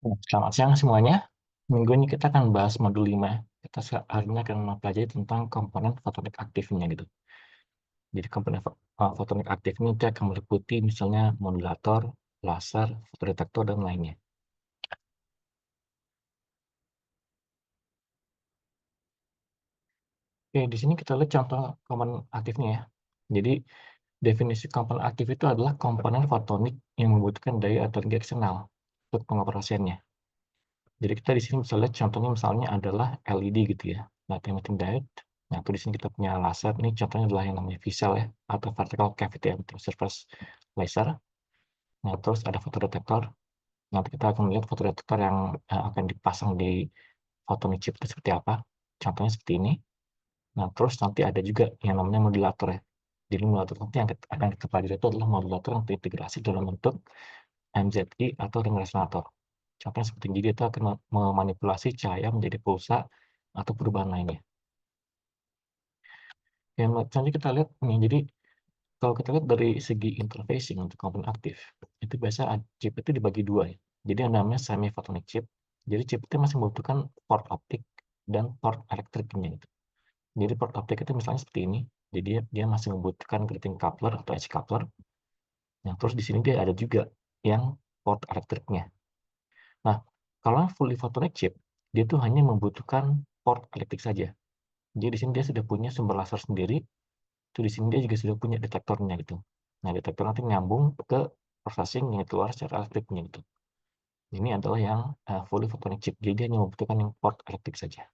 Selamat siang semuanya. Minggu ini kita akan bahas modul 5. Kita hari ini akan mempelajari tentang komponen fotonik aktifnya gitu. Jadi komponen fotonik aktif ini dia akan meliputi misalnya modulator, laser, fotodetektor, dan lainnya. Oke, di sini kita lihat contoh komponen aktifnya ya. Jadi definisi komponen aktif itu adalah komponen fotonik yang membutuhkan daya atau energi eksternal untuk pengoperasiannya. Jadi kita di sini bisa lihat contohnya misalnya adalah LED gitu ya, light emitting diode. Nah, itu di sini kita punya laser, ini contohnya adalah yang namanya VCSEL ya, atau vertical cavity emitting surface laser. Nah, terus ada fotodetektor. Nanti kita akan melihat fotodetektor yang akan dipasang di photonic chip itu seperti apa. Contohnya seperti ini. Nah, terus nanti ada juga yang namanya modulator ya. Jadi modulator nanti yang akan kita pelajari itu adalah modulator yang terintegrasi dalam bentuk MZI atau ring resonator. Contohnya seperti ini, dia itu akan memanipulasi cahaya menjadi pulsa atau perubahan lainnya. Yang selanjutnya kita lihat nih, jadi kalau kita lihat dari segi interfacing untuk komponen aktif, itu biasa chip itu dibagi dua ya. Jadi yang namanya semi photonic chip. Jadi chip itu masih membutuhkan port optik dan port elektriknya gitu. Jadi port optik itu misalnya seperti ini. Jadi dia masih membutuhkan grating coupler atau edge coupler. Yang terus di sini dia ada juga yang port elektriknya. Nah, kalau fully photonic chip, dia tuh hanya membutuhkan port elektrik saja. Jadi di sini dia sudah punya sumber laser sendiri, itu di sini dia juga sudah punya detektornya gitu. Nah, detektor nanti nyambung ke processing yang keluar secara elektriknya gitu. Ini adalah yang fully photonic chip, jadi dia hanya membutuhkan yang port elektrik saja.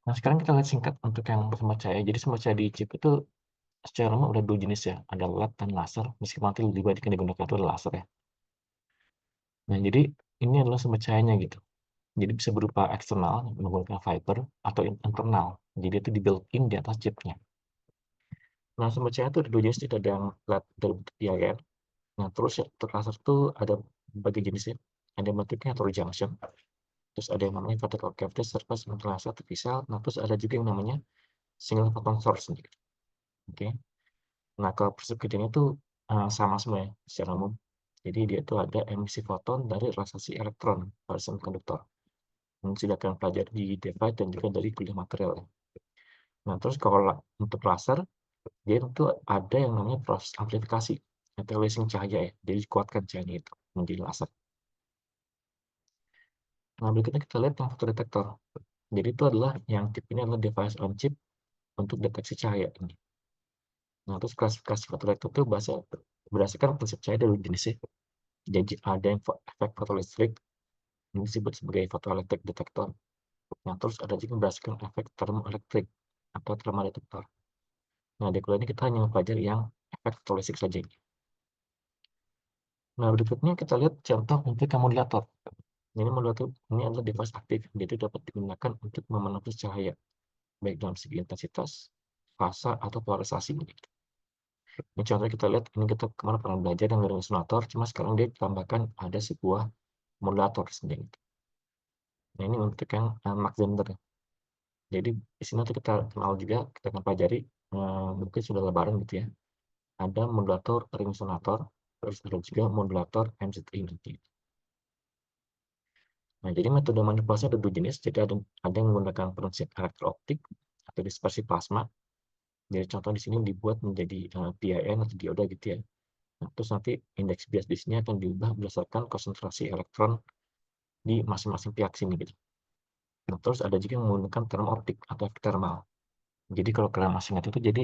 Nah, sekarang kita lihat singkat untuk yang sumber cahaya. Jadi sumber cahaya di chip itu secara umum ada dua jenis ya, ada LED dan laser, meskipun nanti lebih banyak yang digunakan itu adalah laser ya. Nah, jadi ini adalah sumber cahayanya gitu. Jadi bisa berupa eksternal menggunakan fiber atau internal. Jadi itu di-built-in di atas chipnya. Nah, sumber cahaya itu ada dua jenis, ada yang LED berbentuk PIN. Nah, terus ya, untuk laser itu ada berbagai jenisnya. Ada yang bentuknya heterojunction. Terus ada yang namanya vertical cavity surface emitting laser artificial. Nah, terus ada juga yang namanya single photon source. Gitu. Oke. Nah, kalau prinsip kerjanya itu sama semua ya, secara umum. Jadi dia itu ada emisi foton dari relaksasi elektron pada semikonduktor. Ini sudah akan pelajari di DeFi dan juga dari kuliah material. Ya. Nah, terus kalau untuk laser, dia itu ada yang namanya proses amplifikasi atau lensing cahaya ya. Jadi kuatkan cahaya itu menjadi laser. Nah, berikutnya kita lihat yang fotodetektor. Jadi itu adalah yang tipenya adalah device on chip untuk deteksi cahaya ini. Nah, terus klasifikasi fotodetektor itu berdasarkan prinsip cahaya dari jenisnya. Jadi ada yang efek fotolistrik, ini disebut sebagai photoelectric detector. Nah, terus ada juga berdasarkan efek termoelektrik atau thermodetektor. Nah, di kuliah ini kita hanya mempelajari yang efek fotolistrik saja. Nah, berikutnya kita lihat contoh untuk modulator. Ini modulator ini adalah device aktif, jadi dapat digunakan untuk memanipulasi cahaya, baik dalam segi intensitas, fasa, atau polarisasi. Ini contohnya kita lihat, ini kita kemarin pernah belajar dengan resonator, cuma sekarang dia ditambahkan ada sebuah modulator sendiri. Nah, ini untuk yang Mach Zehnder. Jadi di sini nanti kita kenal juga, kita akan pelajari, mungkin sudah lebaran gitu ya. Ada modulator ring resonator, terus ada juga modulator MZI nanti. Nah, jadi metode manipulasi ada dua jenis. Jadi ada yang menggunakan prinsip elektro-optik atau dispersi plasma. Jadi contoh di sini dibuat menjadi PIN atau dioda gitu ya. Nah, terus nanti indeks bias di sini akan diubah berdasarkan konsentrasi elektron di masing-masing pihak sini gitu. Nah, terus ada juga yang menggunakan termooptik atau efek thermal. Jadi kalau kalian masih ingat itu, jadi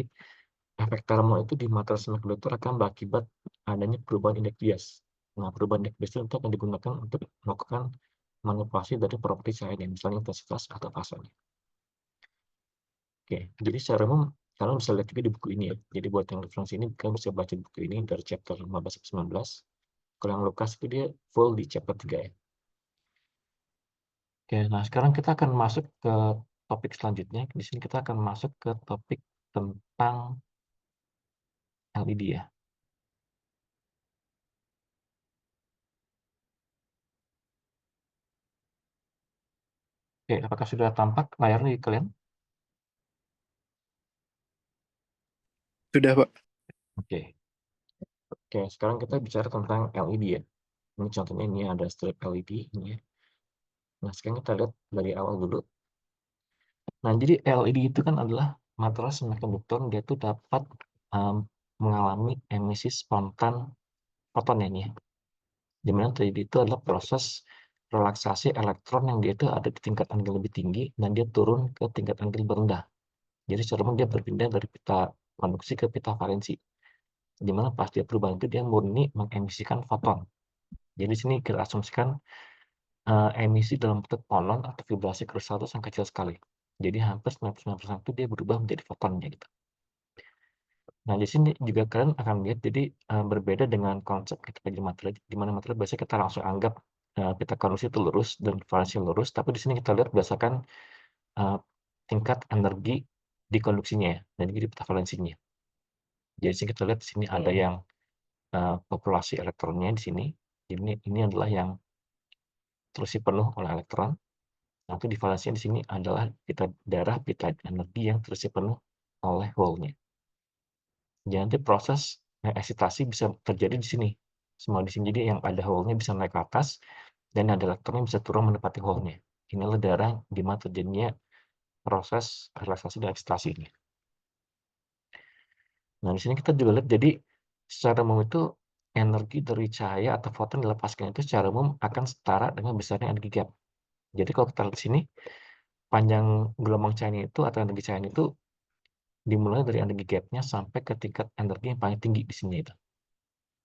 efek thermal itu di material semikonduktor akan berakibat adanya perubahan indeks bias. Nah, perubahan indeks bias itu akan digunakan untuk melakukan manipulasi dari properti cahaya, misalnya intensitas atau fasanya. Oke, jadi secara umum kalian bisa lihat juga di buku ini ya. Jadi buat yang referensi ini kalian bisa baca buku ini dari chapter 15 sampai 19. Kalau yang Lukas itu dia full di chapter 3 ya. Oke, nah sekarang kita akan masuk ke topik selanjutnya. Di sini kita akan masuk ke topik tentang LED ya. Oke, apakah sudah tampak layarnya di kalian? Sudah, Pak. Oke. Oke, sekarang kita bicara tentang LED ya. Ini contohnya ini ada strip LED ini ya. Nah, sekarang kita lihat dari awal dulu. Nah, jadi LED itu kan adalah material semikonduktor, dia tuh dapat, mmm, mengalami emisi spontan foton ya ini ya. Di mana terjadi itu adalah proses relaksasi elektron yang dia itu ada di tingkat angle lebih tinggi dan dia turun ke tingkat angle lebih rendah. Jadi secara umum dia berpindah dari pita konduksi ke pita valensi. Di mana pas dia perubahan itu dia murni mengemisikan foton. Jadi di sini kita asumsikan, emisi dalam bentuk fonon atau vibrasi krustal itu sangat kecil sekali. Jadi hampir 99% itu dia berubah menjadi fotonnya gitu. Nah, di sini juga kalian akan lihat jadi, berbeda dengan konsep kita kaji materai, di mana materai biasanya kita langsung anggap, pita konduksi itu lurus dan valensi lurus, tapi di sini kita lihat berdasarkan, eee, tingkat energi di konduksinya ya, dan juga di pita valensinya. Jadi di sini kita lihat di sini ada yang, populasi elektronnya di sini, ini adalah yang terisi penuh oleh elektron, nanti di valensinya di sini adalah pita darah, pita energi yang terisi penuh oleh hole-nya. Jadi nanti proses, eksitasi bisa terjadi di sini, semua di sini. Jadi yang ada hole-nya bisa naik ke atas, dan ada elektronnya bisa turun menempati hole-nya. Inilah daerah di mana terjadinya proses relaksasi dan eksitasi ini. Nah, di sini kita juga lihat jadi secara umum itu energi dari cahaya atau foton dilepaskan itu secara umum akan setara dengan besarnya energi gap. Jadi kalau kita lihat di sini, panjang gelombang cahaya itu atau energi cahaya itu dimulai dari energi gap-nya sampai ke tingkat energi yang paling tinggi di sini itu.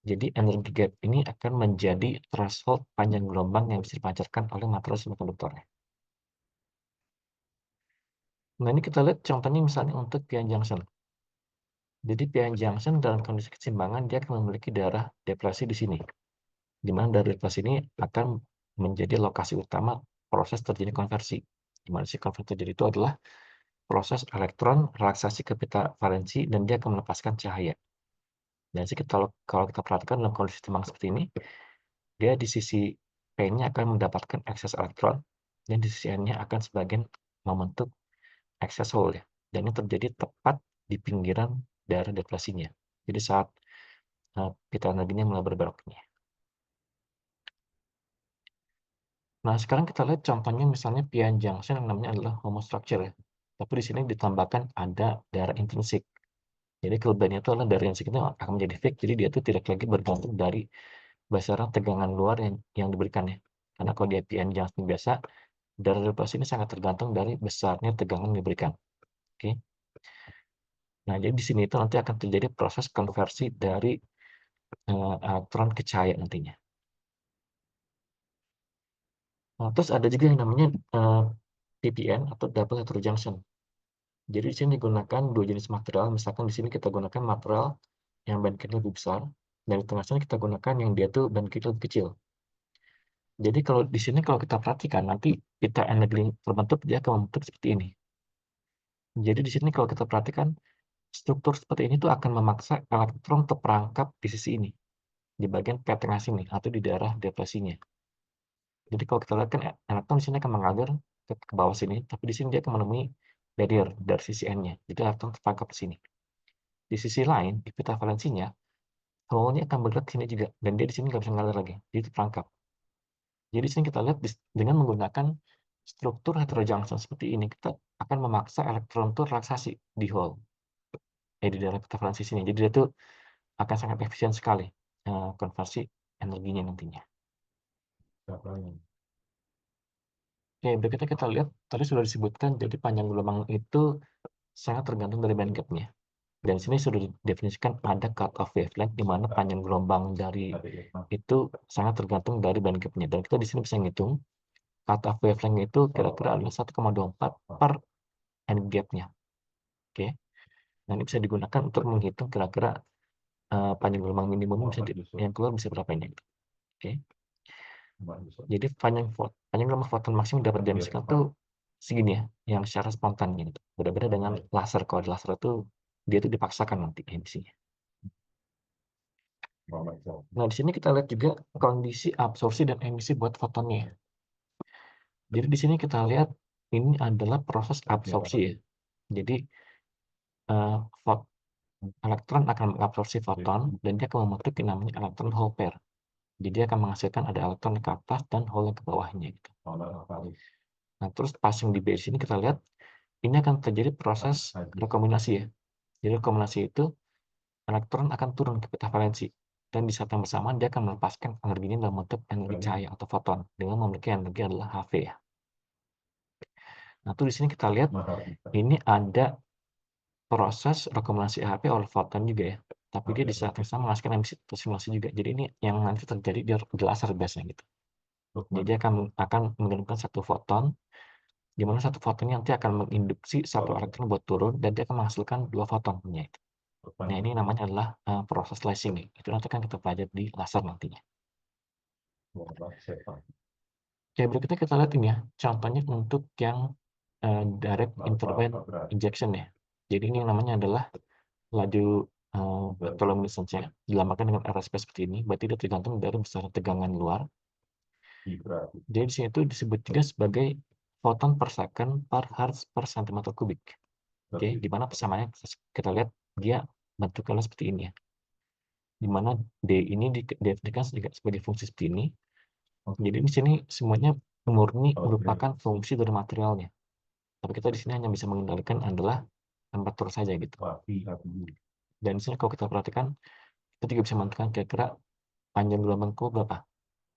Jadi energi gap ini akan menjadi threshold panjang gelombang yang bisa dipancarkan oleh material semikonduktornya. Nah, ini kita lihat contohnya misalnya untuk p-n junction. Jadi p-n junction dalam kondisi keseimbangan dia akan memiliki daerah depresi di sini, di mana daerah depresi ini akan menjadi lokasi utama proses terjadi konversi. Di mana si konversi terjadi itu adalah proses elektron relaksasi ke pita valensi dan dia akan melepaskan cahaya. Dan sih kalau kita perhatikan dalam kondisi seimbang seperti ini, dia di sisi P-nya akan mendapatkan ekses elektron, dan di sisi N-nya akan sebagian membentuk ekses hole ya. Dan ini terjadi tepat di pinggiran daerah depresinya. Jadi saat pita energinya mulai berbelok ini. Nah, sekarang kita lihat contohnya misalnya p-n junction yang namanya adalah homostructure ya. Tapi di sini ditambahkan ada daerah intrinsik. Jadi kelebihannya itu adalah daerah intrinsik itu akan menjadi fixed, jadi dia itu tidak lagi bergantung dari besaran tegangan luar yang diberikan ya. Karena kalau di p-n junction biasa, daerah depresi ini sangat tergantung dari besarnya tegangan yang diberikan. Oke. Nah, jadi di sini itu nanti akan terjadi proses konversi dari elektron ke cahaya nantinya. Nah, terus ada juga yang namanya PPN atau double heterojunction. Jadi di sini digunakan dua jenis material. Misalkan di sini kita gunakan material yang bandgapnya lebih besar, dan di tengah sana kita gunakan yang dia tuh bandgapnya lebih kecil. Jadi kalau di sini kalau kita perhatikan nanti pita energi terbentuk dia akan membentuk seperti ini. Jadi di sini kalau kita perhatikan struktur seperti ini tuh akan memaksa elektron terperangkap di sisi ini, di bagian P tengah sini atau di daerah depresinya. Jadi kalau kita lihat kan elektron di sini akan mengalir ke bawah sini, tapi di sini dia akan menemui barrier dari sisi N-nya. Jadi elektron terperangkap di sini. Di sisi lain, di pita valensinya, hole-nya akan bergerak ke sini juga, dan dia di sini nggak bisa ngalir lagi, jadi terperangkap. Jadi di sini kita lihat dengan menggunakan struktur heterojunction seperti ini, kita akan memaksa elektron itu relaksasi di hole, di daerah pita valensi sini. Jadi dia tuh akan sangat efisien sekali, konversi energinya nantinya. Oke, berikutnya kita lihat, tadi sudah disebutkan, jadi panjang gelombang itu sangat tergantung dari band gap-nya. Dan sini sudah didefinisikan ada cut off wavelength, di mana panjang gelombang dari itu sangat tergantung dari band gap-nya. Dan kita di sini bisa ngitung, cut off wavelength itu kira-kira adalah 1,24 per end gap-nya. Oke, nah ini bisa digunakan untuk menghitung kira-kira panjang gelombang minimum yang keluar bisa berapa ini. Oke. Jadi panjang gelombang foton maksimum dapat diemisikan tuh segini ya, yang secara spontan gitu. Berbeda dengan laser. Kalau di laser itu dia tuh dipaksakan nanti emisinya. Nah, di sini kita lihat juga kondisi absorpsi dan emisi buat fotonnya. Jadi di sini kita lihat ini adalah proses absorpsi ya. Jadi elektron akan mengabsorpsi foton dan dia akan membentuk yang namanya elektron hole pair. Jadi dia akan menghasilkan ada elektron yang ke atas dan hole yang ke bawahnya gitu. Nah, terus pas yang di base ini kita lihat ini akan terjadi proses rekombinasi ya. Jadi rekombinasi itu elektron akan turun ke peta valensi dan di saat yang bersamaan dia akan melepaskan energinya dalam bentuk energi cahaya atau foton dengan memiliki energi adalah Hv ya. Nah, tuh di sini kita lihat ini ada proses rekombinasi Hv oleh foton juga ya. Tapi dia di saat yang sama menghasilkan emisi atau simulasi juga. Jadi ini yang nanti terjadi di laser biasanya gitu. Jadi akan mengirimkan satu foton, di mana satu foton ini nanti akan menginduksi satu elektron buat turun dan dia akan menghasilkan dua fotonnya itu. Nah, ini namanya adalah proses lasing nih. Itu nanti kan kita pelajari di laser nantinya. Oke, berikutnya kita lihat ini ya, contohnya untuk yang direct interval injection ya. Jadi ini yang namanya adalah laju photoluminescence-nya dilambangkan dengan RSP seperti ini, berarti dia tergantung dari besaran tegangan luar. Jadi di sini itu disebut juga sebagai foton per second per hertz per centimeter kubik. Oke, di mana persamaannya kita lihat dia bentuknya seperti ini ya. Di mana D ini didefinisikan juga sebagai fungsi seperti ini. Jadi di sini semuanya murni merupakan fungsi dari materialnya. Tapi kita di sini hanya bisa mengendalikan adalah temperatur saja gitu. Dan di sini kalau kita perhatikan, kita juga bisa menentukan kira-kira panjang gelombang itu berapa.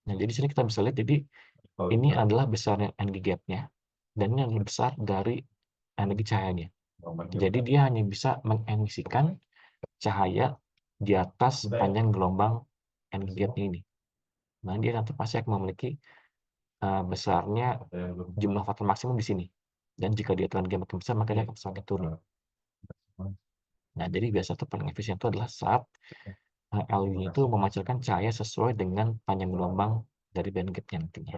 Nah, jadi di sini kita bisa lihat, jadi ini adalah besarnya energi gap-nya, dan ini adalah besar dari energi cahayanya. Jadi dia hanya bisa mengemisikan cahaya di atas panjang gelombang energi gap-nya ini. Nah, dia nanti pasti akan memiliki besarnya jumlah foton maksimum di sini. Dan jika dia telan makin besar, maka dia akan semakin turun. Nah, jadi biasa tuh paling efisien itu adalah saat LED itu memancarkan cahaya sesuai dengan panjang gelombang dari bandgap-nya nantinya.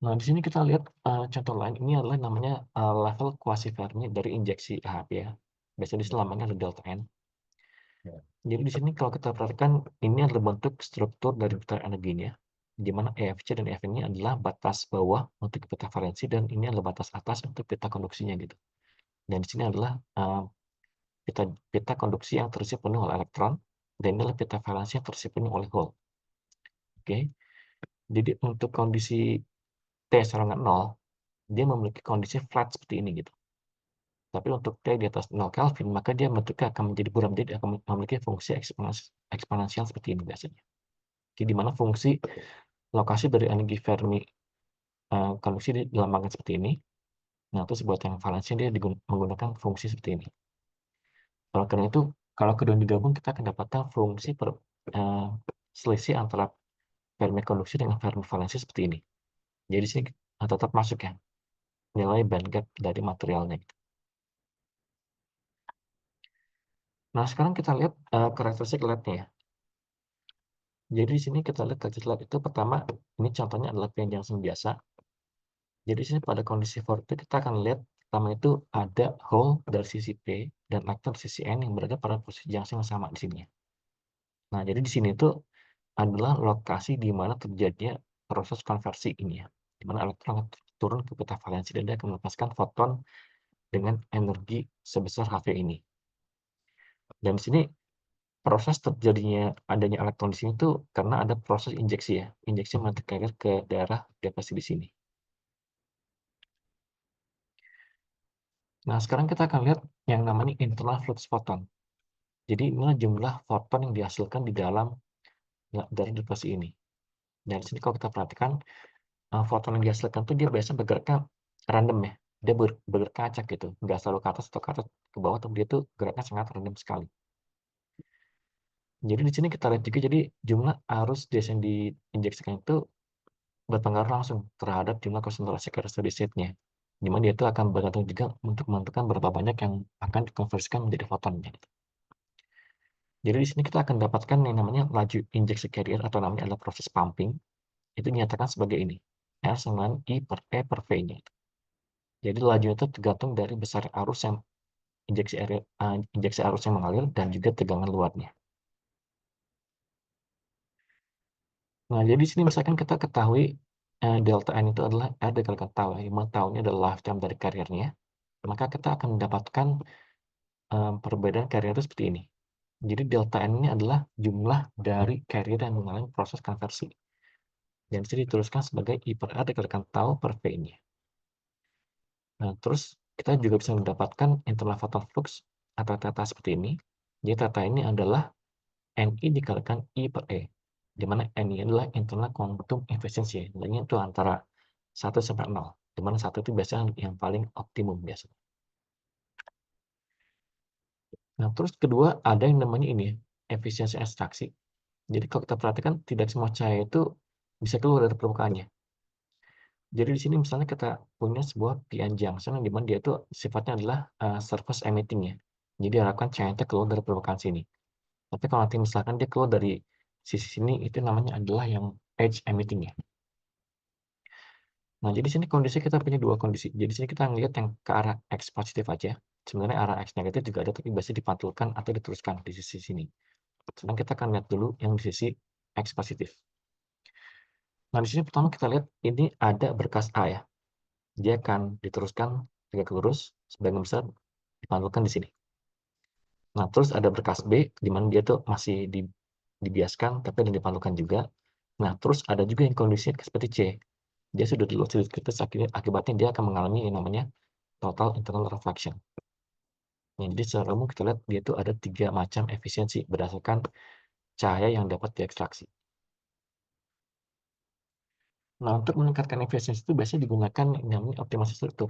Nah, di sini kita lihat contoh lain. Ini adalah namanya level quasi Fermi dari injeksi AHP ya. Biasanya di sini lambangnya ada delta N. Jadi di sini kalau kita perhatikan, ini adalah bentuk struktur dari peta energinya, di mana EFC dan EF ini adalah batas bawah untuk peta valensi dan ini adalah batas atas untuk peta konduksinya gitu. Dan di sini adalah peta konduksi yang terisi penuh oleh elektron dan ini adalah peta valensi yang terisi penuh oleh hole. Oke. Jadi untuk kondisi T sama dengan 0, dia memiliki kondisi flat seperti ini gitu. Tapi untuk T di atas 0 Kelvin, maka dia bentuknya akan menjadi buram, jadi akan memiliki fungsi eksponensial seperti ini biasanya. Jadi di mana fungsi lokasi dari energi Fermi konduksi dilambangkan seperti ini. Nah, terus buat yang valensi dia menggunakan fungsi seperti ini. Oleh karena itu, kalau kedua digabung, kita akan dapatkan fungsi selisih antara Fermi konduksi dengan Fermi valensi seperti ini. Jadi sini tetap masuk ya nilai bandgap dari materialnya. Nah, sekarang kita lihat karakteristik LED-nya ya. Jadi di sini kita lihat karakteristik LED itu pertama, ini contohnya adalah PN junction biasa. Jadi di sini pada kondisi for itu kita akan lihat pertama itu ada hole dari sisi P dan elektron dari sisi N yang berada pada posisi junction yang sama di sini. Nah, jadi di sini itu adalah lokasi di mana terjadinya proses konversi ini ya. Di mana elektron turun ke peta valensi dan dia akan melepaskan foton dengan energi sebesar Hv ini. Dan di sini proses terjadinya adanya elektron di sini tuh karena ada proses injeksi ya, injeksi mantik carrier ke daerah depresi di sini. Nah, sekarang kita akan lihat yang namanya internal flux photon. Jadi inilah jumlah foton yang dihasilkan di dalam dari depresi ini. Dan di sini kalau kita perhatikan, foton yang dihasilkan tuh dia biasanya bergeraknya random ya. Dia bergerak acak gitu, nggak selalu ke atas atau ke bawah, tapi dia tuh geraknya sangat random sekali. Jadi di sini kita lihat juga, jadi jumlah arus yang diinjeksikan itu berpengaruh langsung terhadap jumlah konsentrasi karakteristiknya. Di mana dia itu akan bergantung juga untuk menentukan berapa banyak yang akan dikonversikan menjadi fotonnya. Jadi di sini kita akan dapatkan yang namanya laju injeksi carrier atau namanya adalah proses pumping. Itu dinyatakan sebagai ini, R sama I per E per V-nya. Jadi laju itu tergantung dari besar arus yang injeksi arus yang mengalir dan juga tegangan luarnya. Nah, jadi di sini misalkan kita ketahui delta N itu adalah R dikalikan tau, yang mana taunya adalah lifetime dari karirnya, maka kita akan mendapatkan perbedaan carrier itu seperti ini. Jadi delta N ini adalah jumlah dari carrier yang mengalami proses konversi. Dan di sini dituliskan sebagai I per R dikalikan tau per V ini. Nah, terus kita juga bisa mendapatkan internal photon flux atau theta seperti ini. Jadi theta ini adalah Ni dikalikan I per E, di mana Ni adalah internal quantum efficiency, nilainya itu antara 1 sampai 0, di mana 1 itu biasanya yang paling optimum biasanya. Nah, terus kedua ada yang namanya ini, efisiensi ekstraksi. Jadi kalau kita perhatikan tidak semua cahaya itu bisa keluar dari permukaannya. Jadi di sini misalnya kita punya sebuah PN junction yang di mana dia itu sifatnya adalah surface emitting ya. Jadi diharapkan cahaya itu keluar dari permukaan sini. Tapi kalau nanti misalkan dia keluar dari sisi sini itu namanya adalah yang edge emitting ya. Nah, jadi sini kondisi kita punya dua kondisi. Jadi sini kita ngelihat yang ke arah X positif aja. Sebenarnya arah X negatif juga ada, tapi biasanya dipantulkan atau diteruskan di sisi sini. Sedang kita akan lihat dulu yang di sisi X positif. Nah, di sini pertama kita lihat ini ada berkas A ya. Dia akan diteruskan tegak lurus, sebagian besar dipantulkan di sini. Nah, terus ada berkas B, di mana dia tuh masih dibiaskan, tapi ada dipantulkan juga. Nah, terus ada juga yang kondisinya seperti C. Dia sudah di sudut kritis, akibatnya dia akan mengalami yang namanya total internal reflection. Nah, jadi secara umum kita lihat dia itu ada 3 macam efisiensi berdasarkan cahaya yang dapat diekstraksi. Nah, untuk meningkatkan efisiensi itu biasanya digunakan yang namanya optimasi struktur.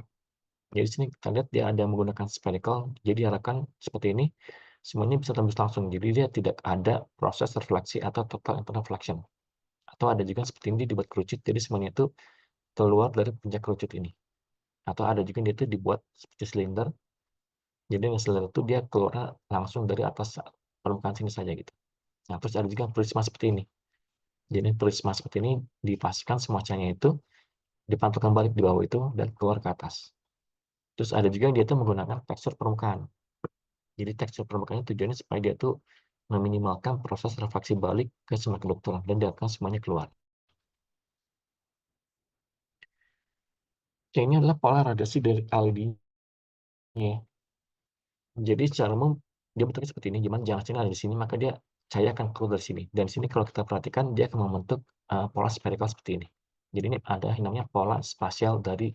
Jadi sini kita lihat dia ada menggunakan spherical, jadi diharapkan seperti ini, semuanya bisa tembus langsung. Jadi dia tidak ada proses refleksi atau total internal reflection. Atau ada juga seperti ini dibuat kerucut, jadi semuanya itu keluar dari puncak kerucut ini. Atau ada juga dia itu dibuat seperti silinder, jadi yang silinder itu dia keluar langsung dari atas permukaan sini saja gitu. Nah, terus ada juga prisma seperti ini. Jadi prisma seperti ini dipastikan semua cahaya itu dipantulkan balik di bawah itu dan keluar ke atas. Terus ada juga yang dia itu menggunakan tekstur permukaan. Jadi tekstur permukaannya tujuannya supaya dia tuh meminimalkan proses refraksi balik ke semikonduktor dan diharapkan semuanya keluar. Oke, ini adalah pola radiasi dari LED-nya. Jadi secara umum dia bentuknya seperti ini, cuman jangan sini ada di sini, maka dia cahaya akan keluar dari sini. Dan sini kalau kita perhatikan dia akan membentuk pola spherical seperti ini. Jadi ini ada yang namanya pola spasial dari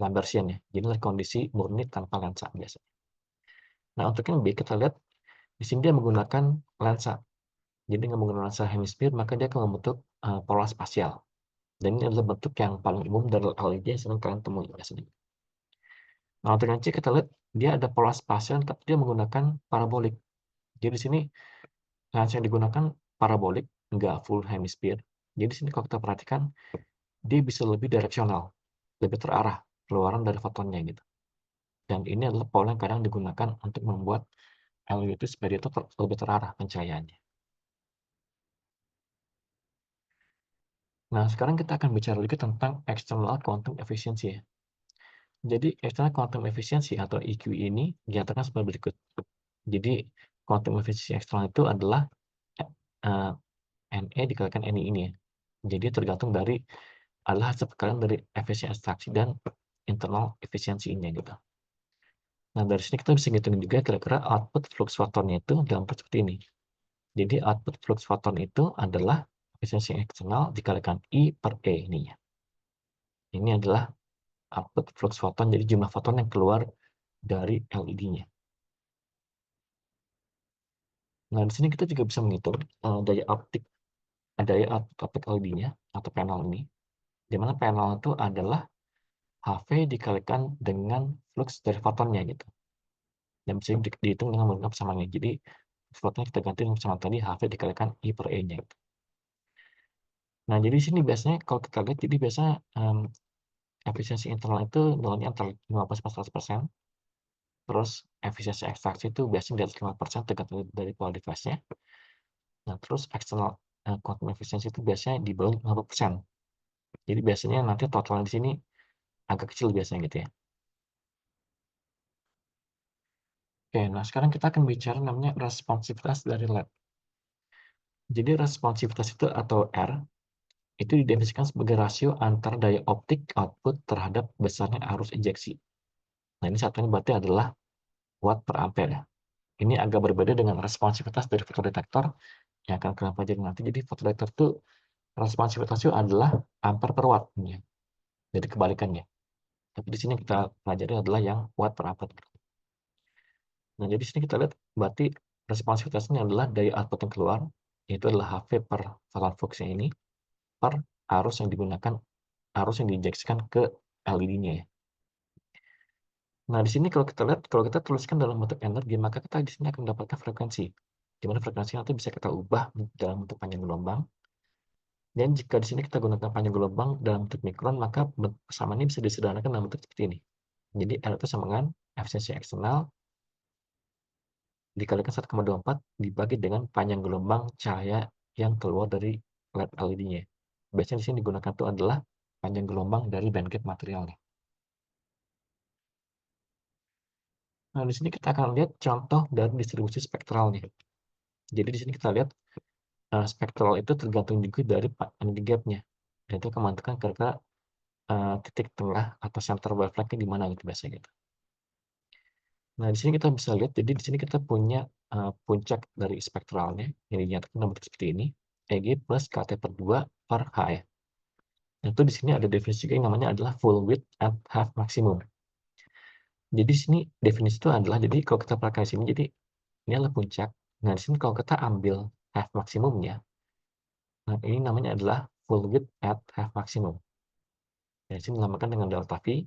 Lambertian ya. Jadi adalah kondisi murni tanpa lensa biasanya. Nah, untuk yang B kita lihat di sini dia menggunakan lensa. Jadi dengan menggunakan lensa hemisphere maka dia akan membentuk pola spasial. Dan ini adalah bentuk yang paling umum dari LED yang sering kalian temui biasanya. Nah, untuk yang C kita lihat dia ada pola spasial tapi dia menggunakan parabolik. Jadi di sini lensa yang digunakan parabolik, nggak full hemisphere. Jadi di sini kalau kita perhatikan dia bisa lebih direksional, lebih terarah keluaran dari fotonnya gitu. Dan ini adalah pola yang kadang digunakan untuk membuat LED itu supaya dia itu lebih terarah pencahayaannya. Nah, sekarang kita akan bicara lagi tentang external quantum efficiency ya. Jadi, external quantum efficiency atau EQ ini dinyatakan sebagai berikut. Jadi, quantum efficiency eksternal itu adalah eh, NE dikalikan NI ini ya. Jadi, tergantung dari adalah hasil perkalian dari efisiensi ekstraksi dan internal efisiensinya gitu. Nah, dari sini kita bisa ngitungin juga kira-kira output flux fotonnya itu dalam bentuk seperti ini. Jadi, output flux foton itu adalah efisiensi eksternal dikalikan I per E ini ya. Ini adalah output flux foton, jadi jumlah foton yang keluar dari LED-nya. Nah, di sini kita juga bisa menghitung daya output optik LED-nya atau panel ini, di mana panel itu adalah HV dikalikan dengan flux dari fotonnya gitu. Dan bisa dihitung dengan menggunakan persamaannya. Jadi fotonnya kita ganti dengan persamaan tadi HV dikalikan I per E-nya gitu. Nah, jadi di sini biasanya kalau kita lihat, jadi biasanya efisiensi internal itu nilainya antara 50-100%. Terus efisiensi ekstraksi itu biasanya di atas 5% tergantung dari pola device-nya. Nah, terus external quantum efficiency itu biasanya di bawah 50%. Jadi biasanya nanti totalnya di sini agak kecil biasanya gitu ya. Oke, nah sekarang kita akan bicara namanya responsivitas dari LED. Jadi responsivitas itu atau R itu didefinisikan sebagai rasio antara daya optik output terhadap besarnya arus injeksi. Nah, ini satunya berarti adalah watt per ampere ya. Ini agak berbeda dengan responsivitas dari fotodetektor yang akan kita pelajari nanti. Jadi fotodetektor itu responsivitasnya adalah ampere per watt, ya. Jadi kebalikannya. Tapi di sini kita pelajari adalah yang watt per ampere. Nah, jadi di sini kita lihat berarti responsivitasnya adalah dari output yang keluar, yaitu adalah HV per photon flux-nya ini, per arus yang digunakan, arus yang diinjeksikan ke LED-nya ya. Nah, di sini kalau kita lihat, kalau kita tuliskan dalam bentuk energi, maka kita di sini akan mendapatkan frekuensi. Di mana frekuensi nanti bisa kita ubah dalam bentuk panjang gelombang. Dan jika di sini kita gunakan panjang gelombang dalam bentuk mikron, maka persamaannya bisa disederhanakan dalam bentuk seperti ini. Jadi R itu sama dengan efisiensi eksternal dikalikan 1,24 dibagi dengan panjang gelombang cahaya yang keluar dari LED LED-nya. Biasanya di sini digunakan itu adalah panjang gelombang dari bandgap materialnya. Nah, di sini kita akan lihat contoh dari distribusi spektralnya. Jadi di sini kita lihat spektral itu tergantung juga dari energy gap-nya. Dan itu akan menentukan kira-kira titik tengah atau center wavelength-nya di mana gitu biasanya gitu. Nah, di sini kita bisa lihat, jadi di sini kita punya puncak dari spektralnya yang dinyatakan dalam bentuk seperti ini, EG plus KT per 2 per H ya. Nah, itu di sini ada definisi juga yang namanya adalah full width at half maximum. Jadi di sini definisi itu adalah, jadi kalau kita pakai sini, jadi ini adalah puncak. Nah, di sini kalau kita ambil half maksimumnya, nah ini namanya adalah full width at half maximum. Nah, di sini dinamakan dengan delta V.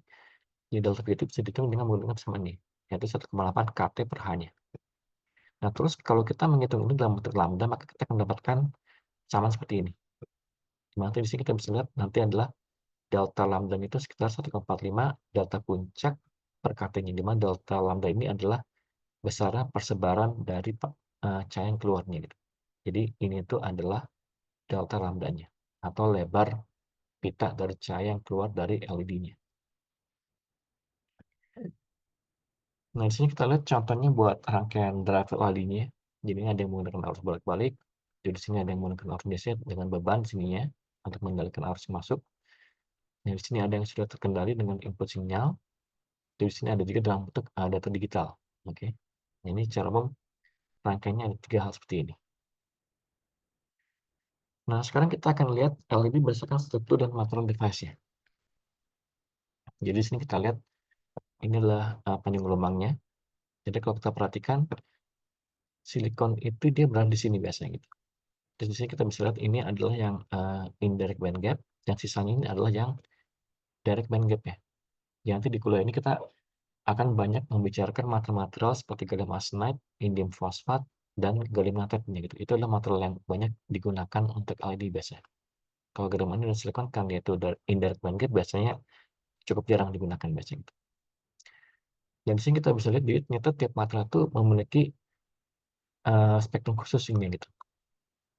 Jadi delta V itu bisa dihitung dengan menggunakan sama ini, yaitu 1,8 KT per H-nya. Nah, terus kalau kita menghitung ini dalam bentuk lambda, maka kita akan mendapatkan sama seperti ini. Nanti di sini kita bisa lihat nanti adalah delta lambda itu sekitar 1,45 delta puncak per KT-nya, di mana delta lambda ini adalah besaran persebaran dari cahaya yang keluarnya gitu. Jadi ini itu adalah delta lambdanya atau lebar pita dari cahaya yang keluar dari LED-nya. Nah, di sini kita lihat contohnya buat rangkaian driver LED-nya. Jadi ini ada yang menggunakan arus bolak-balik. Jadi di sini ada yang menggunakan arus DC dengan beban sininya untuk mengendalikan arus masuk. Nah, di sini ada yang sudah terkendali dengan input sinyal. Di sini ada juga dalam bentuk data digital. Oke. Nah, ini cara umum rangkaiannya ada 3 hal seperti ini. Nah, sekarang kita akan lihat LED berdasarkan struktur dan material device-nya. Jadi di sini kita lihat ini adalah panjang gelombangnya. Jadi kalau kita perhatikan silikon itu dia berada di sini biasanya gitu. Dan di sini kita bisa lihat ini adalah yang indirect band gap, dan sisanya ini adalah yang direct band gap ya. Yang nanti di kuliah ini kita akan banyak membicarakan material-material seperti gallium arsenide, indium fosfat, dan gallium nitride gitu. Itu adalah material yang banyak digunakan untuk LED biasanya. Kalau gallium arsenide dan silikon kan yaitu indirect band gap biasanya cukup jarang digunakan biasanya gitu. Dan di sini kita bisa lihat ternyata tiap material itu memiliki spektrum khusus ini gitu.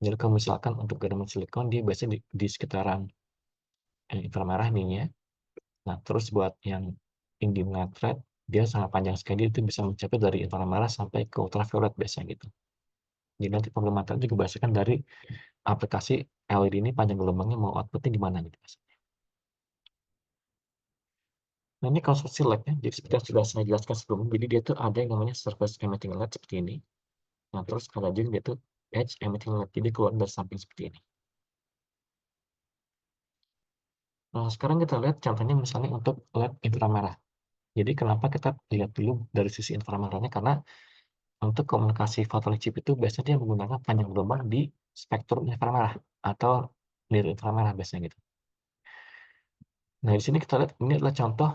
Jadi kalau misalkan untuk gallium silikon dia biasanya di sekitaran inframerah nih ya. Nah, terus buat yang indium nitride dia sangat panjang sekali, itu bisa mencapai dari inframerah sampai ke ultraviolet biasanya gitu. Jadi nanti pemakaian juga berdasarkan dari aplikasi LED ini panjang gelombangnya mau outputnya di mana gitu. Nah, ini konstruksi LED ya. Jadi seperti yang sudah saya jelaskan sebelumnya, jadi dia tuh ada yang namanya surface emitting LED seperti ini. Nah, terus ada juga dia tuh edge emitting LED, jadi keluar dari samping seperti ini. Nah, sekarang kita lihat contohnya misalnya untuk LED inframerah. Jadi kenapa kita lihat dulu dari sisi inframerahnya, karena untuk komunikasi fotonik chip itu biasanya dia menggunakan panjang gelombang di spektrum inframerah atau near inframerah biasanya gitu. Nah, di sini kita lihat ini adalah contoh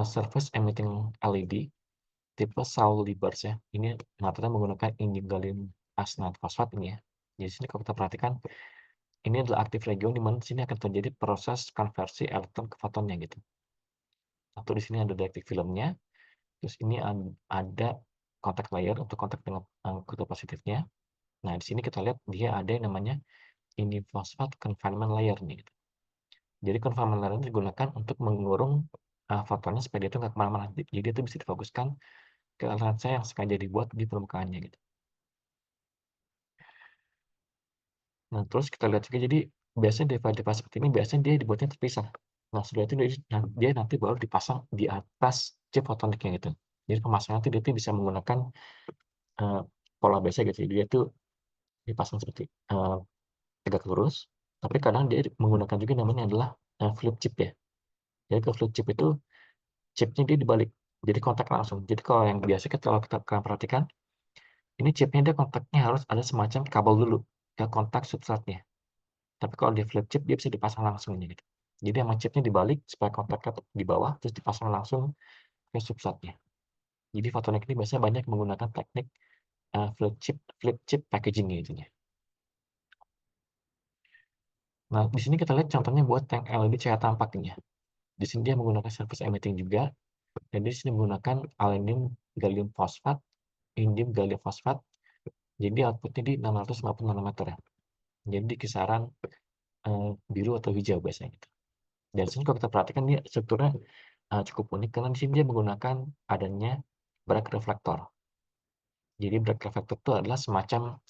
surface emitting LED tipe Saul-Libers ya. Ini materialnya menggunakan indium gallium arsenide fosfat ini ya. Jadi di sini kalau kita perhatikan ini adalah aktif region di mana di sini akan terjadi proses konversi elektron ke fotonnya gitu. Atau di sini ada dielectric filmnya. Terus ini ada contact layer untuk kontak dengan kutub positifnya. Nah, di sini kita lihat dia ada yang namanya indium fosfat confinement layer nih. Gitu. Jadi confinement layer ini digunakan untuk mengurung fotonnya supaya dia itu nggak kemana-mana. Jadi itu bisa difokuskan ke lensa yang sengaja dibuat di permukaannya gitu. Nah, terus kita lihat juga, jadi biasanya device-device seperti ini biasanya dia dibuatnya terpisah. Nah, setelah itu dia nanti baru dipasang di atas chip fotoniknya gitu. Jadi pemasangan itu dia bisa menggunakan eee, pola biasa gitu ya, dia tuh dipasang seperti, tegak lurus, tapi kadang dia menggunakan juga namanya adalah, flip chip ya. Jadi ke flip chip itu chip-nya dia dibalik, jadi kontak langsung. Jadi kalau yang biasa kalau kita kalian perhatikan, ini chip-nya dia kontaknya harus ada semacam kabel dulu ke kontak substratnya. Tapi kalau di flip chip dia bisa dipasang langsung ini gitu. Jadi emang chip-nya dibalik supaya kontaknya di bawah, terus dipasang langsung ke substratnya. Jadi Photonic ini biasanya banyak menggunakan teknik, flip chip packaging gitu ya. Nah, di sini kita lihat contohnya buat yang LED cahaya tampak ini ya. Di sini dia menggunakan surface emitting juga, dan di sini menggunakan aluminium gallium fosfat, indium gallium fosfat, jadi outputnya di 650 nanometer ya. Jadi di kisaran, biru atau hijau biasanya gitu. Dan di sini kalau kita perhatikan dia strukturnya, cukup unik karena di sini dia menggunakan adanya Bragg reflektor. Jadi Bragg reflektor itu adalah semacam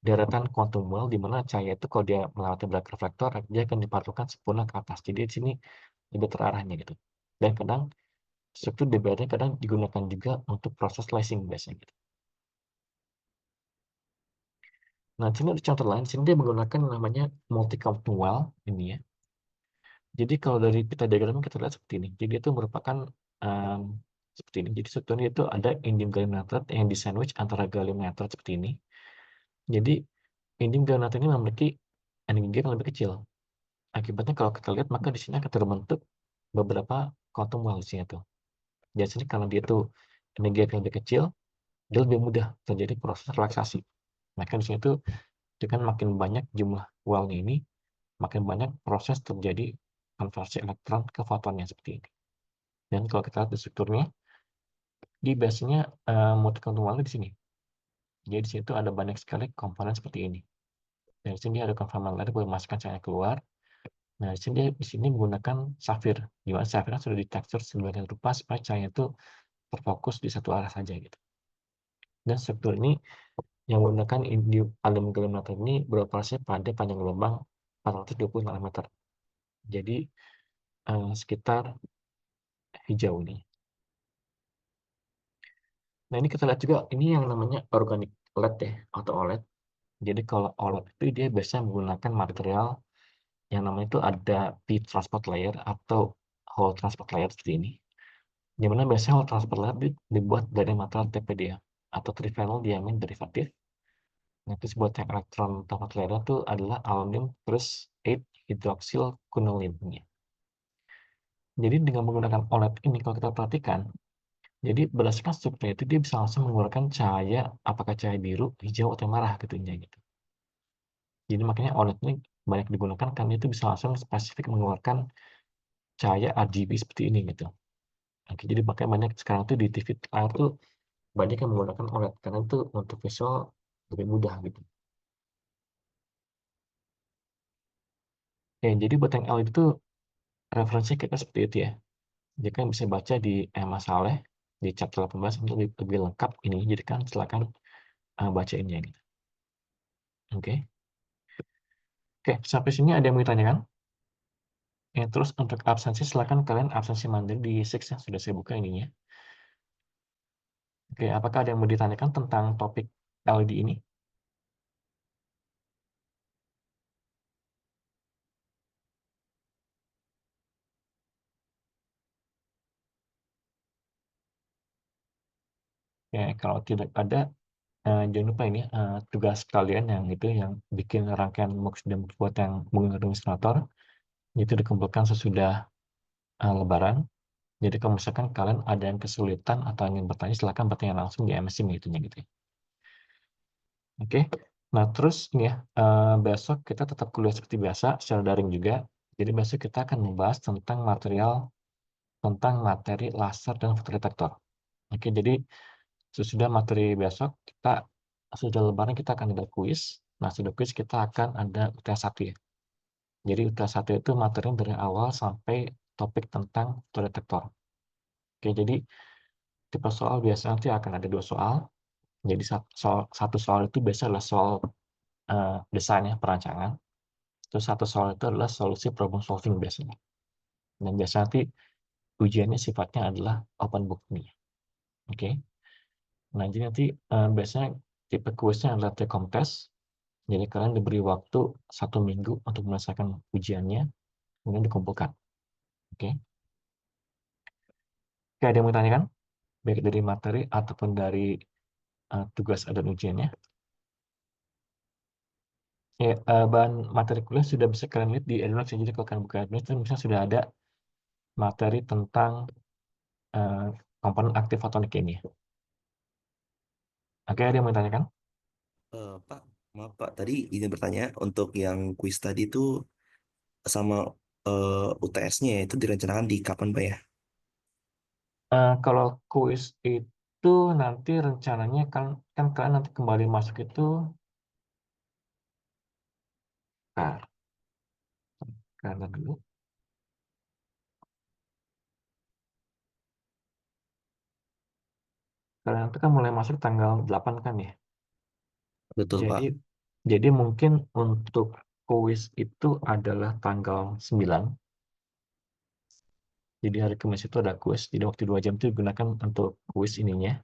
deretan quantum well di mana cahaya itu kalau dia melewati Bragg reflektor, dia akan dipantulkan sempurna ke atas. Jadi di sini lebih terarahnya gitu. Dan kadang struktur DBR-nya kadang digunakan juga untuk proses slicing biasanya gitu. Nah, di sini ada contoh lain, di sini dia menggunakan namanya multi quantum well ini ya. Jadi kalau dari pita diagramnya kita lihat seperti ini. Jadi itu merupakan, mmm, seperti ini. Jadi strukturnya itu ada indium gallium nitride yang di-sandwich antara gallium nitride seperti ini. Jadi indium gallium nitride ini memiliki energi yang lebih kecil. Akibatnya kalau kita lihat maka di sini akan terbentuk beberapa quantum well di sini tuh. Di sini karena dia tuh energi yang lebih kecil, dia lebih mudah terjadi proses relaksasi. Maka di sini tuh dengan makin banyak jumlah well-nya ini, makin banyak proses terjadi konversi elektron ke fotonnya seperti ini. Dan kalau kita lihat di strukturnya, dia biasanya, multi-konformal di sini. Jadi di situ ada banyak sekali komponen seperti ini. Dan di sini ada konformal lain buat memasukkan cahaya keluar. Nah, di sini menggunakan safir, di mana safir sudah ditekstur sedemikian rupa supaya cahaya itu terfokus di satu arah saja gitu. Dan struktur ini yang menggunakan indium aluminium gallium nitride ini beroperasi pada panjang gelombang 420 nanometer. Jadi, sekitar hijau ini. Nah, ini kita lihat juga, ini yang namanya organic LED ya, atau OLED. Jadi kalau OLED itu dia biasanya menggunakan material yang namanya itu ada P-transport layer atau Hall transport layer seperti ini. Di mana biasanya Hall transport layer dibuat dari material TPD ya, atau trivinyl diamine derivatif. Nah, terus buat yang elektron transport layer itu adalah aluminium terus 8 hydroxyl quinoline. Jadi dengan menggunakan OLED ini kalau kita perhatikan, jadi berdasarkan strukturnya itu dia bisa langsung mengeluarkan cahaya, apakah cahaya biru, hijau, atau merah gitu gitu. Jadi makanya OLED ini banyak digunakan karena itu bisa langsung spesifik mengeluarkan cahaya RGB seperti ini gitu. Oke, jadi makanya banyak sekarang tuh di TV layar tuh banyak yang menggunakan OLED karena itu untuk visual lebih mudah gitu. Oke, jadi buat yang LED itu referensi kita seperti itu ya. Jadi kan bisa baca di Emma Saleh di chapter 18 untuk lebih lengkap ini. Jadi kan silakan baca ini ya gitu. Oke. Oke, sampai sini ada yang mau ditanyakan? Ya, terus untuk absensi silakan kalian absensi mandiri di Six ya, sudah saya buka ininya. Oke, apakah ada yang mau ditanyakan tentang topik LED ini? Ya, kalau tidak ada, jangan lupa ini, tugas kalian yang itu, yang bikin rangkaian MOOCs dan buat yang menggunakan ilustrator, itu dikumpulkan sesudah, lebaran. Jadi kalau misalkan kalian ada yang kesulitan atau ingin bertanya, silakan bertanya langsung di MS Teams itunya gitu ya. Oke. Nah, terus ini ya, besok kita tetap kuliah seperti biasa secara daring juga. Jadi besok kita akan membahas tentang materi laser dan fotodetektor. Oke, jadi sesudah materi besok sudah lebaran kita akan ada kuis. Nah, sudah kuis kita akan ada UTS 1 ya. Jadi UTS 1 itu materinya dari awal sampai topik tentang fotodetektor. Oke, jadi tipe soal biasanya nanti akan ada 2 soal. Jadi satu soal itu biasanya adalah soal, desain ya, perancangan. Terus satu soal itu adalah solusi problem solving biasanya. Dan biasanya nanti ujiannya sifatnya adalah open book nih. Oke. Nah, jadi nanti, biasanya tipe kuisnya adalah take home test, jadi kalian diberi waktu 1 minggu untuk menyelesaikan ujiannya, kemudian dikumpulkan, oke? Oke, ada yang mau ditanyakan? Baik dari materi ataupun dari, tugas dan ujiannya? Ya, bahan materi kuliah sudah bisa kalian lihat di Ednotes ya, jadi kalau kalian buka Ednotes itu misalnya sudah ada materi tentang, eee, komponen aktif fotonik ini. Oke, ada yang mau ditanyakan? Pak, maaf Pak, tadi izin bertanya untuk yang kuis tadi itu sama UTS-nya itu direncanakan di kapan Pak ya? Kalau kuis itu nanti rencananya kan kan kalian nanti kembali masuk itu, bentar, karena dulu, kalian itu kan mulai masuk tanggal 8 kan ya? Betul Jadi Pak. jadi mungkin untuk kuis itu adalah tanggal 9. Jadi hari Kamis itu ada kuis, jadi waktu 2 jam itu digunakan untuk kuis ininya.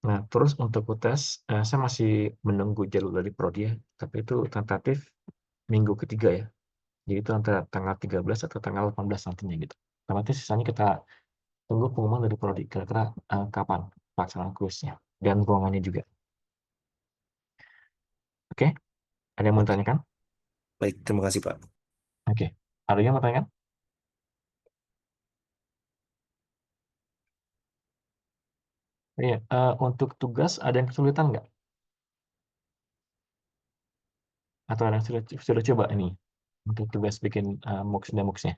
Nah, terus untuk UTS, saya masih menunggu jalur dari prodi ya, tapi itu tentatif minggu ketiga ya. Jadi itu antara tanggal 13 atau tanggal 18 nantinya gitu. Nah, nanti sisanya kita tunggu pengumuman dari prodi, kira-kira, kapan pelaksanaan kuisnya dan ruangannya juga. Oke, ada yang mau Oke, ditanyakan? baik, terima kasih Pak. Oke, ada yang mau tanyakan? Iya, untuk tugas ada yang kesulitan nggak? Atau ada yang sudah coba ini, untuk tugas bikin, MOOCs dan MOOCs-nya?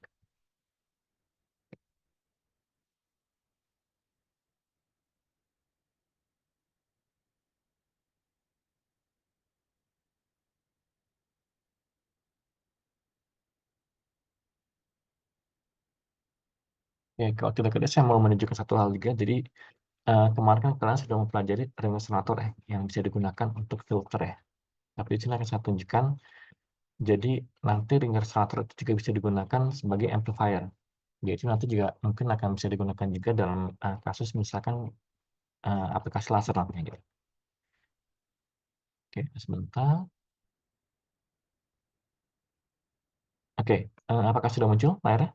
Ya, kalau tidak ada, saya mau menunjukkan satu hal juga. Jadi, kemarin kan kalian sudah mempelajari ring resonator ya, yang bisa digunakan untuk filter ya. Tapi di sini akan saya tunjukkan, jadi nanti ring resonator itu juga bisa digunakan sebagai amplifier. Jadi nanti juga mungkin akan bisa digunakan juga dalam, kasus misalkan, aplikasi laser nantinya gitu. Oke, sebentar. Oke, apakah sudah muncul layarnya?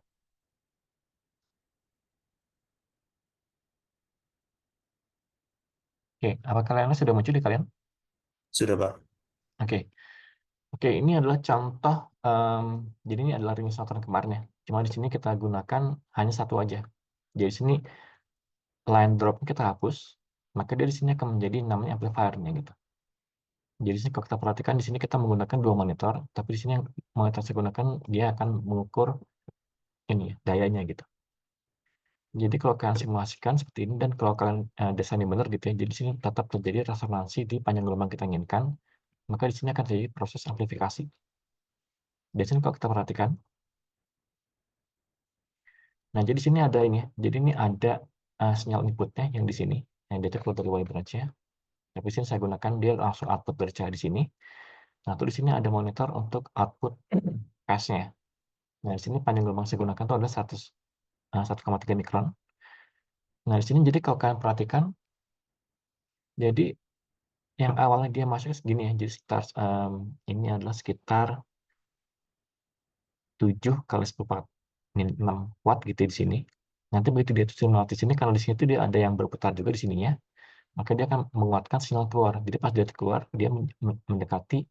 Oke, apakah layarnya sudah muncul di kalian? Sudah Pak. Oke. Oke, ini adalah contoh, jadi ini adalah ring resonator kemarin ya, cuma di sini kita gunakan hanya satu aja. Jadi di sini line drop kita hapus, maka dia di sini akan menjadi namanya amplifier-nya gitu. Jadi di sini kalau kita perhatikan di sini kita menggunakan 2 monitor, tapi di sini yang monitor saya gunakan dia akan mengukur ini ya, dayanya gitu. Jadi kalau kalian simulasikan seperti ini dan kalau kalian, desainnya benar gitu ya, jadi di sini tetap terjadi resonansi di panjang gelombang kita inginkan, maka di sini akan terjadi proses amplifikasi. Di sini kalau kita perhatikan, nah jadi di sini ada ini ya, jadi ini ada, sinyal input-nya yang di sini, yang dia keluar dari wire branch-nya, tapi di sini saya gunakan dia langsung output dari cahaya di sini. Nah, terus di sini ada monitor untuk output phase-nya. Nah, di sini panjang gelombang saya gunakan itu adalah 1,3 mikron. Nah, di sini jadi kalau kalian perhatikan, jadi yang awalnya dia masuk segini ya, jadi sekitar, ini adalah sekitar 7 kali 10⁻6 watt gitu di sini. Nanti begitu dia sinyal di sini, karena di sini tuh dia ada yang berputar juga di sininya, maka dia akan menguatkan sinyal keluar. Jadi pas dia keluar, dia mendekati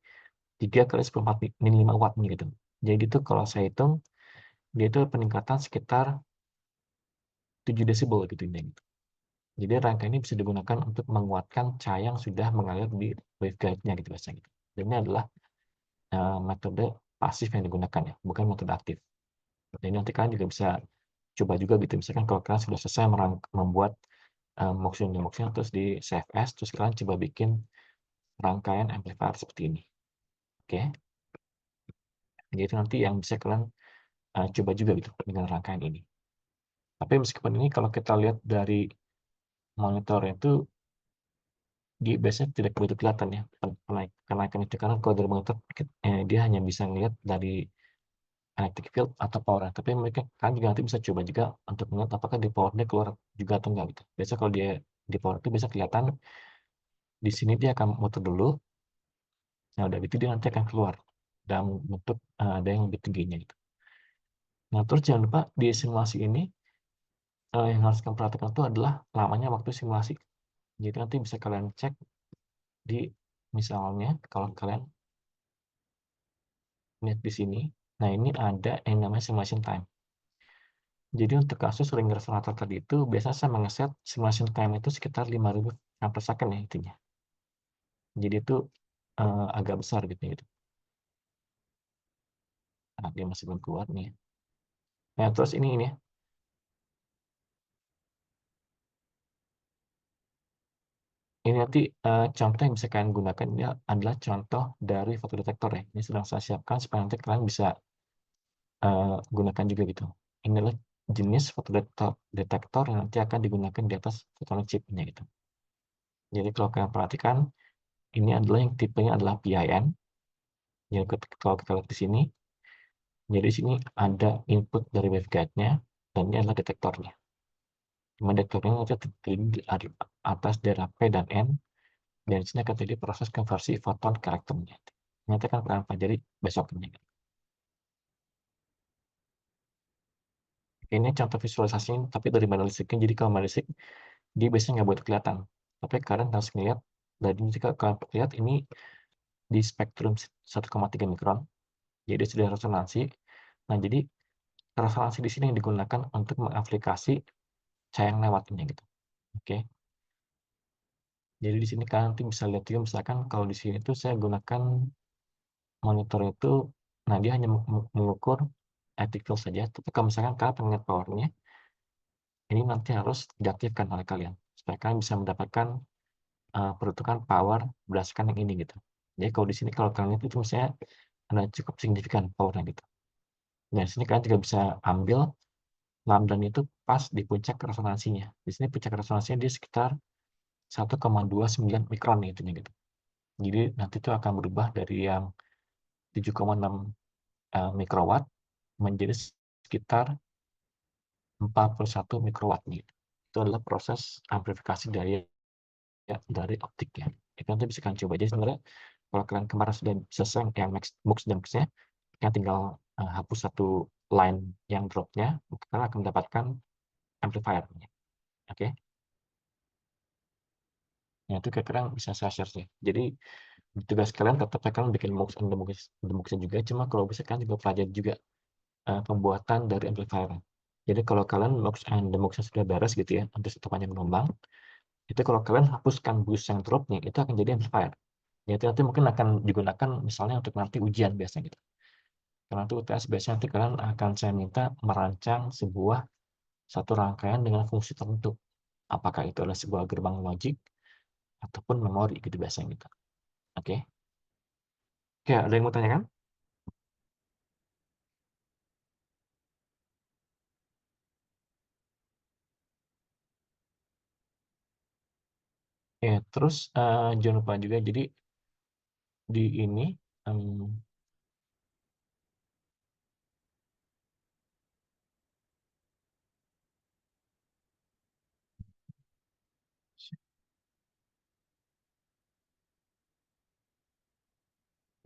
3 kali 10⁻5 watt gitu. Jadi itu kalau saya hitung, dia itu peningkatan sekitar 7 desibel gitu intinya gitu. Jadi rangka ini bisa digunakan untuk menguatkan cahaya yang sudah mengalir di waveguide-nya gitu biasanya gitu. Dan ini adalah, metode pasif yang digunakan ya, bukan metode aktif. Dan nanti kalian juga bisa coba juga gitu, misalkan kalau kalian sudah selesai membuat, MOOCs-nya terus di save as, terus kalian coba bikin rangkaian amplifier seperti ini, oke? Jadi nanti yang bisa kalian, coba juga gitu dengan rangkaian ini. Tapi meskipun ini kalau kita lihat dari monitor itu, dia biasanya tidak begitu kelihatan ya, kenaikan itu, karena kalau dari monitor dia hanya bisa ngelihat dari electric field atau power, tapi mereka kan juga nanti bisa coba juga untuk melihat apakah di power-nya keluar juga atau enggak gitu. Biasanya kalau dia Di power itu bisa kelihatan di sini dia akan muter dulu. Nah, udah gitu dia nanti akan keluar dalam bentuk ada yang lebih tingginya gitu. Nah, terus jangan lupa di simulasi ini yang harus kalian perhatikan itu adalah lamanya waktu simulasi. Jadi nanti bisa kalian cek di misalnya kalau kalian lihat di sini. Nah, ini ada yang namanya simulation time. Jadi untuk kasus ring resonator tadi itu biasanya saya mengeset simulation time itu sekitar 5.000 frame per second ya intinya. Jadi itu agak besar gitu. Nah, dia masih belum keluar nih. Nah, terus ini ya. Ini nanti contoh yang bisa kalian gunakan ini adalah contoh dari fotodetektor ya. Ini sedang saya siapkan supaya nanti kalian bisa gunakan juga gitu. Ini adalah jenis fotodetektor yang nanti akan digunakan di atas photonic chip-nya gitu. Jadi kalau kalian perhatikan, ini adalah yang tipenya adalah PIN. Jadi kalau kita lihat di sini, jadi di sini ada input dari waveguide-nya dan ini adalah detektornya. Detektornya nanti terdiri di atas daerah P dan N, dan di sini akan terjadi proses konversi foton ke elektronnya. Nanti akan kalian pelajari besok ini. Ini contoh visualisasinya, tapi dari listriknya. Jadi kalau listrik, dia biasanya nggak boleh kelihatan. Tapi kalian harus melihat, dan jika kalian lihat ini di spektrum 1,3 mikron, jadi sudah resonansi. Nah, jadi resonansi di sini yang digunakan untuk mengaplikasi cahaya yang lewat ini gitu. Oke. Jadi di sini kalian nanti bisa lihat juga misalkan kalau di sini tuh saya gunakan monitor itu, nah dia hanya mengukur electric field saja. Tapi kalau misalkan kalian pengen lihat powernya, ini nanti harus diaktifkan oleh kalian supaya kalian bisa mendapatkan peruntukan power berdasarkan yang ini gitu. Jadi kalau di sini kalau kalian lihat itu misalnya ada cukup signifikan powernya gitu. Dan di sini kalian juga bisa ambil lambdanya itu pas di puncak resonansinya. Di sini puncak resonansinya dia sekitar 1,29 mikron gitu. Jadi nanti itu akan berubah dari yang 7,6 mikrowatt menjadi sekitar 41 mikrowatt gitu. Itu adalah proses amplifikasi dari optiknya. Itu nanti bisa kalian coba. Jadi sebenarnya kalau kalian kemarin sudah selesai yang mux dan mixnya, kalian tinggal hapus satu line yang dropnya, kalian akan mendapatkan amplifier-nya. Oke. Nah, itu kira-kira bisa saya share sih. Jadi tugas kalian tetap kalian bikin mux and demux juga, cuma kalau bisa kalian juga pelajari juga pembuatan dari amplifier. Jadi kalau kalian mux and demux sudah beres gitu ya, untuk satu panjang gelombang, itu kalau kalian hapuskan bus yang dropnya, itu akan jadi amplifier. Ya, itu nanti mungkin akan digunakan misalnya untuk nanti ujian biasanya gitu. Karena itu UTS biasanya nanti kalian akan saya minta merancang sebuah satu rangkaian dengan fungsi tertentu. Apakah itu adalah sebuah gerbang logik ataupun memori gitu biasanya gitu. Oke. Oke, ada yang mau tanyakan? Ya, terus jangan lupa juga jadi di ini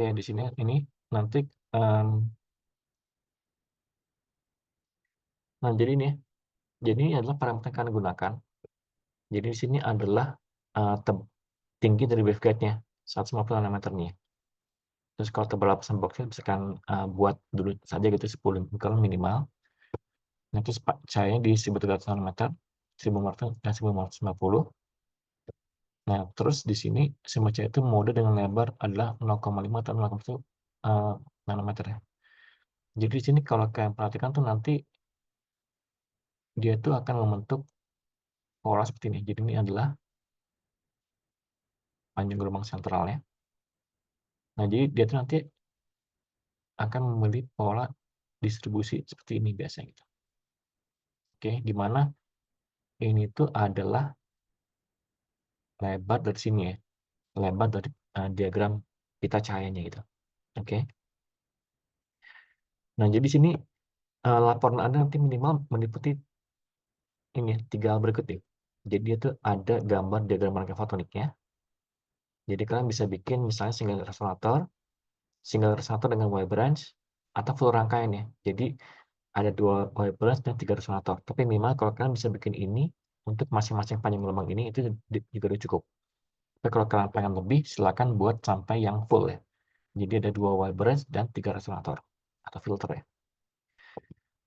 ya di sini ini nanti nah jadi ini ya, jadi ini adalah parameter yang kalian gunakan. Jadi di sini adalah tinggi dari waveguide-nya 150 nanometernya. Terus kalau tebal lapisan boxnya misalkan buat dulu saja gitu 10 mikron minimal. Nah, terus cahayanya di 1300 nanometer, 1500 dan 1550. Nah, terus di sini semua cahaya itu mode dengan lebar adalah 0,5 atau 0,1 nanometer ya. Jadi di sini kalau kalian perhatikan tuh nanti dia tuh akan membentuk pola seperti ini. Jadi ini adalah panjang gelombang sentralnya. Nah, jadi dia tuh nanti akan memilih pola distribusi seperti ini biasanya gitu. Oke, di mana ini tuh adalah lebar dari sini ya. Lebar dari diagram pita cahayanya gitu. Oke. Nah, jadi sini laporan Anda nanti minimal meliputi ini 3 hal berikut ya. Jadi dia tuh ada gambar diagram rangkaian fotoniknya. Jadi kalian bisa bikin misalnya single resonator dengan Y branch, atau full rangkaian ya. Jadi ada 2 Y branch dan 3 resonator. Tapi minimal kalau kalian bisa bikin ini untuk masing-masing panjang gelombang ini itu juga udah cukup. Tapi kalau kalian pengen lebih, silakan buat sampai yang full ya. Jadi ada 2 Y branch dan 3 resonator atau filter ya.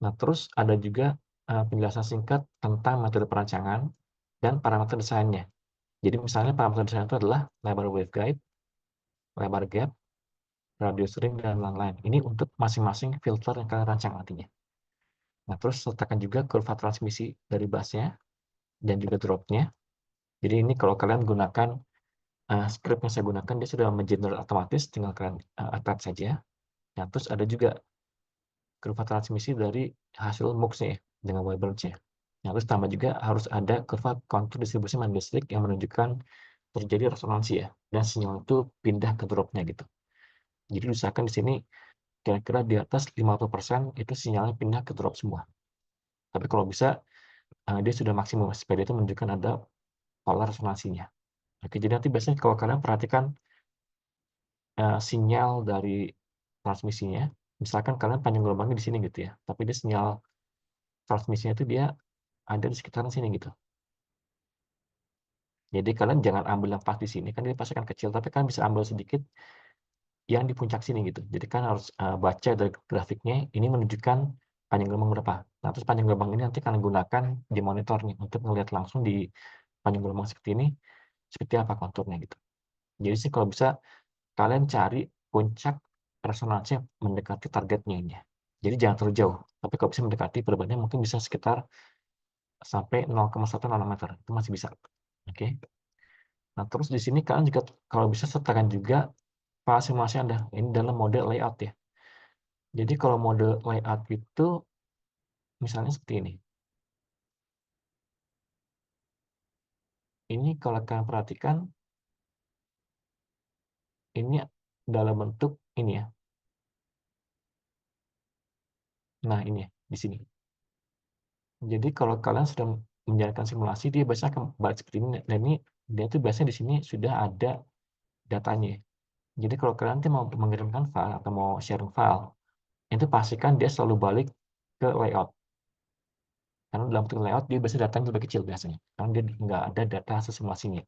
Nah, terus ada juga penjelasan singkat tentang metode perancangan dan parameter desainnya. Jadi misalnya parameter desain itu adalah lebar waveguide, lebar gap, radius ring, dan lain-lain. Ini untuk masing-masing filter yang kalian rancang nantinya. Nah, terus sertakan juga kurva transmisi dari bassnya dan juga dropnya. Jadi ini kalau kalian gunakan script yang saya gunakan, dia sudah mengenerate otomatis, tinggal kalian attach saja. Nah, terus ada juga kurva transmisi dari hasil MUX-nya ya, dengan Waveburns-nya. Nah, terus tambah juga harus ada kurva kontur distribusi magnet listrik yang menunjukkan terjadi resonansi ya, dan sinyal itu pindah ke drop-nya gitu. Jadi usahakan di sini kira-kira di atas 50% itu sinyalnya pindah ke drop semua. Tapi kalau bisa dia sudah maksimum supaya dia itu menunjukkan ada pola resonansinya. Oke, jadi nanti biasanya kalau kalian perhatikan sinyal dari transmisinya, misalkan kalian panjang gelombangnya di sini gitu ya, tapi dia sinyal transmisinya itu dia ada di sekitaran sini gitu. Jadi kalian jangan ambil yang pas di sini, kan dia pasti akan kecil, tapi kalian bisa ambil sedikit yang di puncak sini gitu. Jadi kan harus baca dari grafiknya, ini menunjukkan panjang gelombang berapa. Nah, terus panjang gelombang ini nanti kalian gunakan di monitornya untuk melihat langsung di panjang gelombang seperti ini, seperti apa konturnya gitu. Jadi sih kalau bisa kalian cari puncak resonansinya mendekati targetnya ini ya. Jadi jangan terlalu jauh, tapi kalau bisa mendekati perbandingan mungkin bisa sekitar sampai 0,1 nanometer, itu masih bisa. Oke. Nah, terus di sini kalian juga kalau bisa sertakan juga fase masih Anda. Ini dalam mode layout ya. Jadi kalau mode layout itu misalnya seperti ini. Ini kalau kalian perhatikan, ini dalam bentuk ini ya. Nah, ini ya, di sini. Jadi kalau kalian sudah menjalankan simulasi, dia biasanya akan balik seperti ini. Dan ini dia tuh biasanya di sini sudah ada datanya. Jadi kalau kalian nanti mau mengirimkan file atau mau sharing file, itu pastikan dia selalu balik ke layout. Karena dalam bentuk layout dia biasanya datanya lebih kecil biasanya, karena dia nggak ada data hasil simulasinya.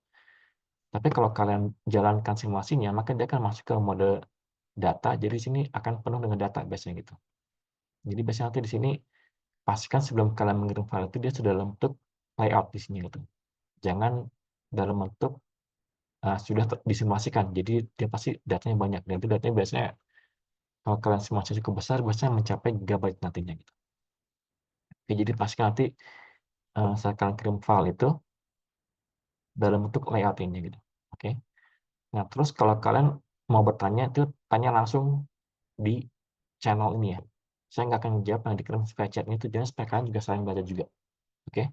Tapi kalau kalian jalankan simulasinya, maka dia akan masuk ke mode data, jadi di sini akan penuh dengan data biasanya gitu. Jadi biasanya nanti di sini pastikan sebelum kalian mengirim file itu dia sudah dalam bentuk layout di sini gitu. Jangan dalam bentuk sudah disimulasikan, jadi dia pasti datanya banyak, dan itu datanya biasanya kalau kalian simulasi cukup besar, biasanya mencapai gigabyte nantinya gitu. Oke, jadi pastikan nanti saat kalian kirim file itu dalam bentuk layout ini gitu. Oke. Nah, terus kalau kalian mau bertanya itu tanya langsung di channel ini ya. Saya nggak akan jawab yang dikirim via chat ini tujuannya supaya kalian juga saling belajar juga. Oke.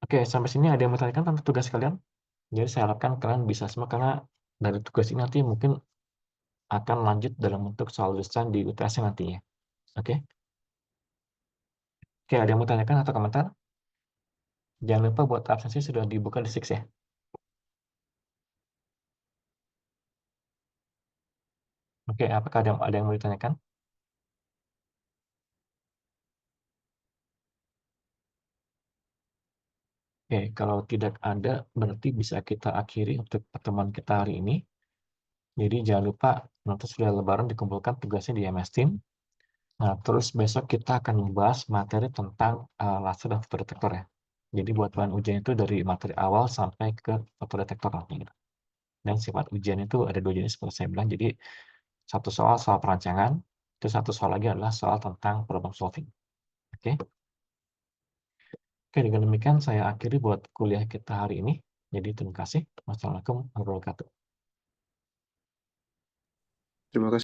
Oke, sampai sini ada yang mau tanyakan tentang tugas kalian? Jadi saya harapkan kalian bisa semua karena dari tugas ini nanti mungkin akan lanjut dalam bentuk soal desain di UTS nantinya. Oke. Oke, ada yang mau tanyakan atau komentar? Jangan lupa buat absensi sudah dibuka di Six ya. Oke, apakah ada yang mau ditanyakan? Oke, kalau tidak ada, berarti bisa kita akhiri untuk pertemuan kita hari ini. Jadi jangan lupa nanti sudah lebaran dikumpulkan tugasnya di MS Team. Nah, terus besok kita akan membahas materi tentang laser dan fotodetektor ya. Jadi buat bahan ujian itu dari materi awal sampai ke fotodetektor nanti gitu. Dan sifat ujian itu ada 2 jenis seperti saya bilang. Jadi satu soal perancangan, itu satu soal lagi adalah soal tentang problem solving. Oke. Oke, dengan demikian saya akhiri buat kuliah kita hari ini. Jadi terima kasih. Wassalamualaikum warahmatullahi wabarakatuh. Terima kasih.